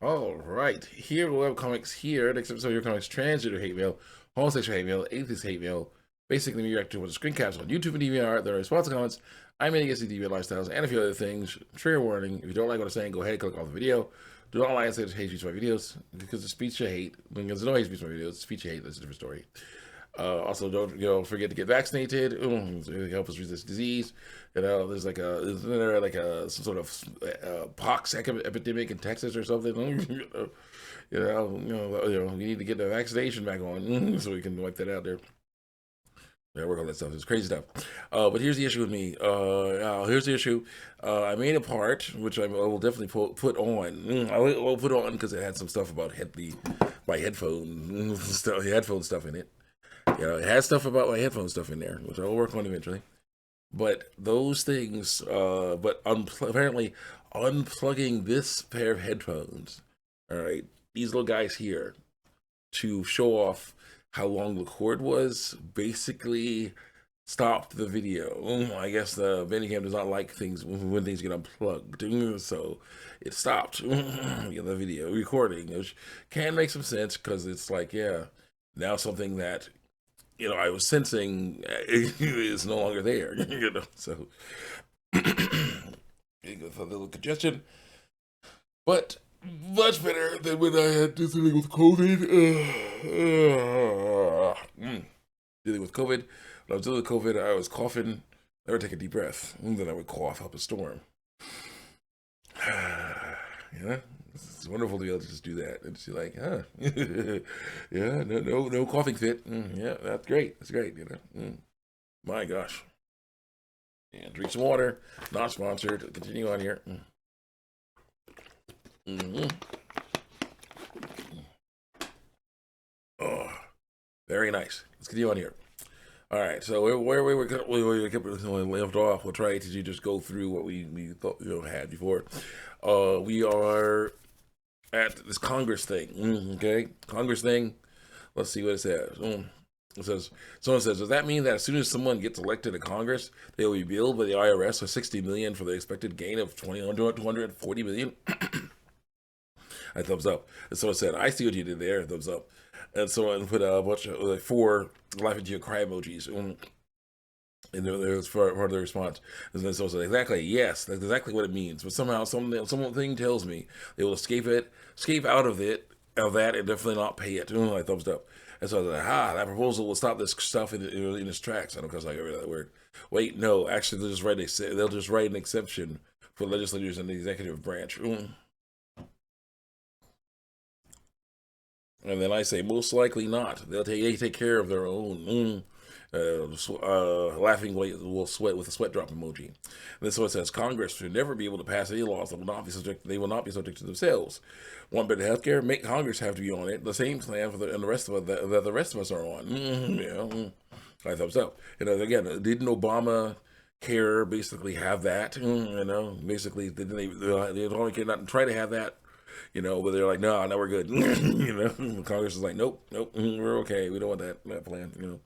All right, here we have comics. Here, next episode, your comics: transgender hate mail, homosexual hate mail, atheist hate mail. Basically, me reacting to screen caps on YouTube and DeviantArt. There are responsive comments. I'm in against the deviant lifestyles and a few other things. Trigger warning: if you don't like what I'm saying, go ahead and click off the video. Do not like and say hate speech my videos because the speech you hate. Because there's no hate speech my videos. Speech you hate. That's a different story. Also, don't forget to get vaccinated. It helps us resist disease. There's like isn't there like some sort of pox epidemic in Texas or something? We need to get the vaccination back on so we can wipe that out there. Yeah, work on that stuff. It's crazy stuff. But here's the issue with me. Here's the issue. I made a part which I will definitely put on. I will put on because it had some stuff about my headphone stuff, headphone stuff in it. It has stuff about my headphone stuff in there, which I'll work on eventually. But those things, apparently unplugging this pair of headphones, all right, these little guys here, to show off how long the cord was, basically stopped the video. I guess the Bandicam does not like things when things get unplugged, so it stopped the video recording, which can make some sense because it's like, yeah, now something that I was sensing is no longer there. So with a little congestion, but much better than when I had dealing with COVID. Dealing with COVID. When I was dealing with COVID, I was coughing. I would take a deep breath, and then I would cough up a storm. It's wonderful to be able to just do that and just be like, huh, yeah, no coughing fit. Yeah, that's great. That's great. My gosh. And drink some water. Not sponsored. Continue on here. Mm-hmm. Oh, very nice. Let's continue on here. All right, so where we left off, we'll try to just go through what we thought had before. We are at this Congress thing. Okay, Congress thing. Let's see what it says. It says someone says, does that mean that as soon as someone gets elected to Congress, they will be billed by the IRS for 60 million for the expected gain of 240 million? I thumbs up. And someone said, I see what you did there. Thumbs up. And someone put a bunch of like 4 laughing to your cry emojis. And there was part of the response. And then someone said, exactly, yes, that's exactly what it means. But somehow, something tells me they will escape out of that, and definitely not pay it. I thumbs up. And so I was like, that proposal will stop this stuff in its tracks. I don't know because I got that word. Wait, no, actually, they'll just write an exception for legislators and the executive branch. And then I say, most likely not. They take care of their own. Laughing will sweat with a sweat drop emoji. And then so it says Congress should never be able to pass any laws that will not be subject. They will not be subject to themselves. Want better health care? Make Congress have to be on it. The same plan for and the rest of us that the rest of us are on. I thumbs up. Again, didn't Obama care basically have that? Basically didn't they only not try to have that, but they're like, no, now we're good. Congress is like, nope, we're okay. We don't want that plan.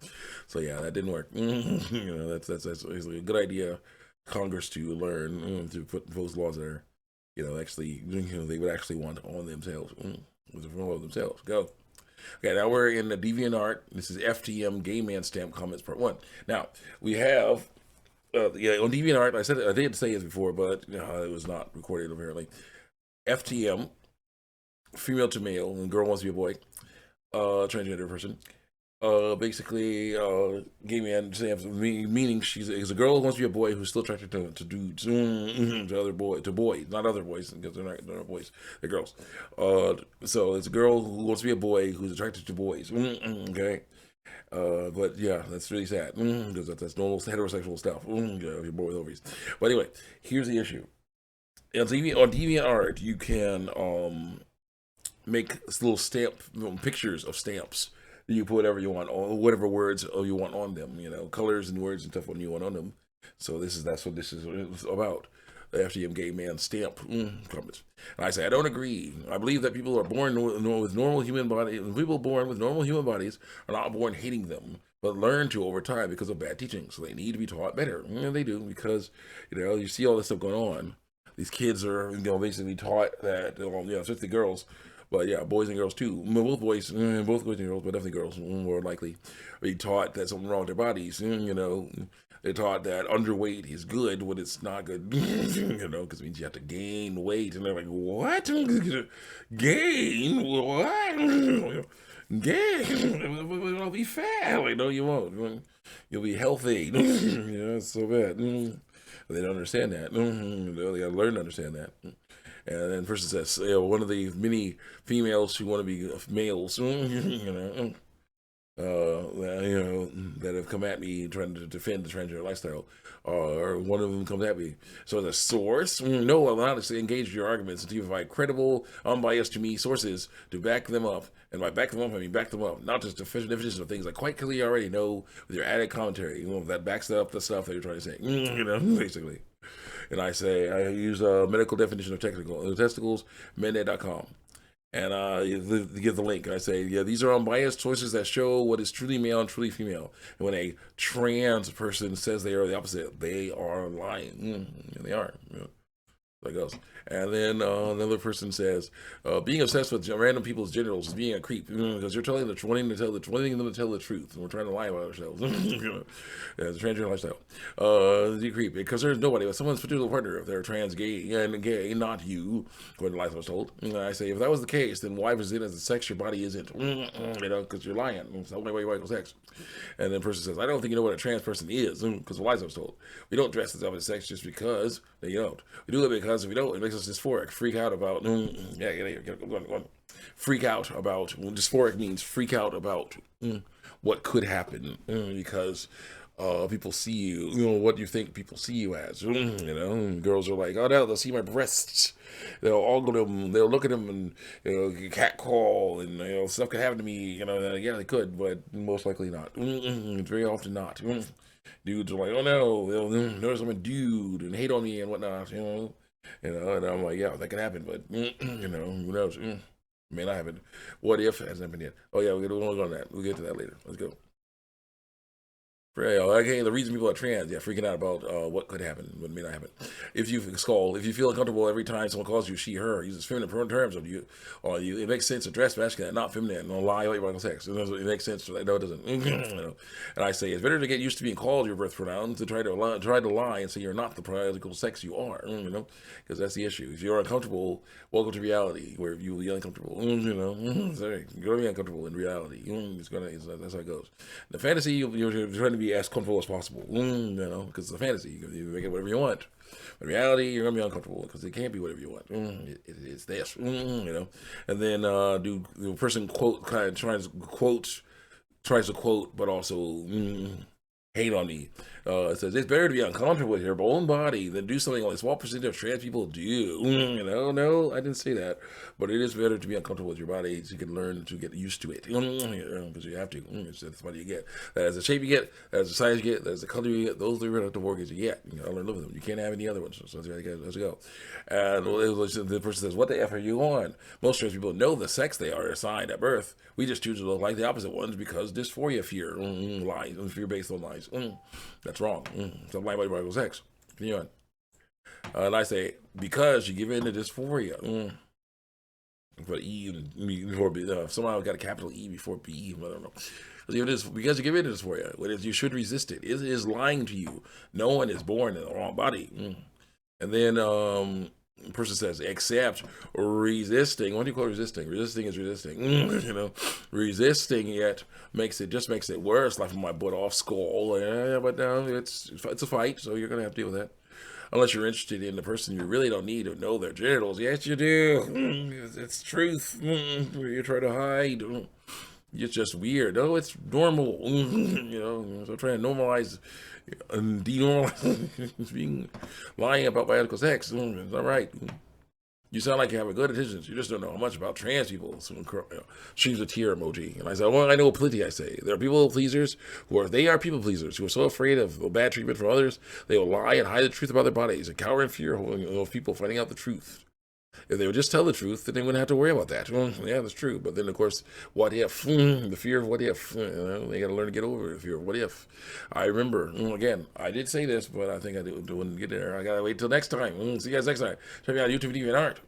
So yeah, that didn't work. That's basically a good idea. Congress to learn to put those laws there. Actually, they would actually want on themselves, themselves. Go. Okay, now we're in the DeviantArt. This is FTM Gay Man Stamp Comments Part 1. Now, we have, on DeviantArt, I did say this before, but it was not recorded apparently. FTM, female to male, and girl wants to be a boy, transgender person. Basically, gay man stamps, meaning she's a girl who wants to be a boy who's still attracted to dudes, to boys, not other boys because they're not boys, they're girls. So it's a girl who wants to be a boy who's attracted to boys. Okay. But yeah, that's really sad because that's normal heterosexual stuff. You're born with ovaries. But anyway, here's the issue. On DeviantArt, you can make little pictures of stamps. You put whatever you want, or whatever words you want on them. Colors and words and stuff when you want on them. So that's what this is about. The FTM gay man stamp comments. And I say I don't agree. I believe that people are born with normal human bodies. People born with normal human bodies are not born hating them, but learn to over time because of bad teaching. So they need to be taught better. They do because you see all this stuff going on. these kids are, basically taught that, especially girls, but yeah, boys and girls too. Both boys, both boys and girls, but definitely girls more likely, are being taught that something wrong with their bodies. They're taught that underweight is good when it's not good. Because it means you have to gain weight, and they're like, what? Gain what? Gain? I'll be fat. Like, no, you won't. You'll be healthy. It's so bad. They don't understand that. They gotta learn to understand that. And then person says, one of the many females who want to be males, that have come at me trying to defend the transgender lifestyle, or one of them comes at me. So the source, no, I'm not engaged in your arguments until you provide credible, unbiased to me sources to back them up. And by back them up, I mean back them up, not just definitions of things I quite clearly already know with your added commentary, that backs up the stuff that you're trying to say, basically. And I say, I use a medical definition of testicles, mennet.com. And you give the link, and I say, yeah, these are unbiased sources that show what is truly male and truly female. And when a trans person says they are the opposite, they are lying. They are. That goes. And then another person says, being obsessed with random people's genitals is being a creep, because you're wanting them to tell the truth, and we're trying to lie about ourselves. As a transgender lifestyle, you creep because there's nobody but someone's particular partner if they're trans, gay, not you. According to life I was told. And I say, if that was the case, then why was it as a sex your body isn't? Because you're lying. It's the only way you equal sex. And then the person says, I don't think you know what a trans person is, because the lies I was told. We don't dress as opposite sex just because they don't. We do it because if we don't, it makes us dysphoric. Freak out about, freak out about, dysphoric means freak out about what could happen, because people see you, what you think people see you as, girls are like, oh no, they'll see my breasts, they'll ogle them, they'll look at them and, cat call, and, stuff could happen to me, yeah, they could, but most likely not, very often not. Dudes are like, oh no, they'll notice I'm a dude and hate on me and whatnot, and I'm like, yeah, that could happen, but, who knows, may not happen. What if? Hasn't happened yet. Oh yeah, we're gonna go on that. We'll get to that later. Let's go. Okay, the reason people are trans, freaking out about what could happen, what may not happen. If you feel uncomfortable every time someone calls you she, her, uses feminine terms of you, or you, it makes sense to dress masculine, not feminine, don't lie about sex. It makes sense to that. No, it doesn't. And I say it's better to get used to being called your birth pronouns than try to lie and say you're not the biological sex you are. Because that's the issue. If you're uncomfortable, welcome to reality, where you will be uncomfortable. Sorry, you're gonna be uncomfortable in reality. That's how it goes. The fantasy, you're trying to be as comfortable as possible, because it's a fantasy. You make it whatever you want. But in reality, you're gonna be uncomfortable because it can't be whatever you want. It's this, And then the person tries to quote, but also hate on me. It says it's better to be uncomfortable with your own body than do something only a small percentage of trans people do. No, I didn't say that, but it is better to be uncomfortable with your body so you can learn to get used to it. Because you have to. That's what you get. That is the shape you get. That is the size you get. That is the color you get. Those are the mortgages you get. You gotta learn to live with them. You can't have any other ones. So let's go. And the person says, "What the f are you on?" Most trans people know the sex they are assigned at birth. We just choose to look like the opposite ones because dysphoria fear lies, fear based on lies. That's wrong. Stop lying about your biological sex. Continue on. And I say, because you give in to dysphoria. But E before B, somehow I got a capital E before B. I don't know. Because you give in to dysphoria, you should resist it. It is lying to you. No one is born in the wrong body. And then person says, except resisting. What do you call resisting? Resisting is resisting. Resisting it makes it worse. Laughing my butt off, skull. But no, it's a fight, so you're gonna have to deal with that. Unless you're interested in the person, you really don't need to know their genitals. Yes, you do. It's truth. You're trying to hide. It's just weird. Oh, it's normal. So trying to normalize and denormalize lying about biological sex. It's not right. You sound like you have a good intentions. You just don't know much about trans people. Someone shoots a tear emoji. And I said, well, I know plenty, I say. There are people pleasers who are people pleasers who are so afraid of bad treatment from others, they will lie and hide the truth about their bodies and cower in fear of people finding out the truth. If they would just tell the truth, then they wouldn't have to worry about that. Yeah, that's true. But then, of course, what if? The fear of what if. They got to learn to get over the fear of what if. I remember, again, I did say this, but I think I wouldn't get there. I got to wait till next time. See you guys next time. Check me out YouTube, TV, and Art.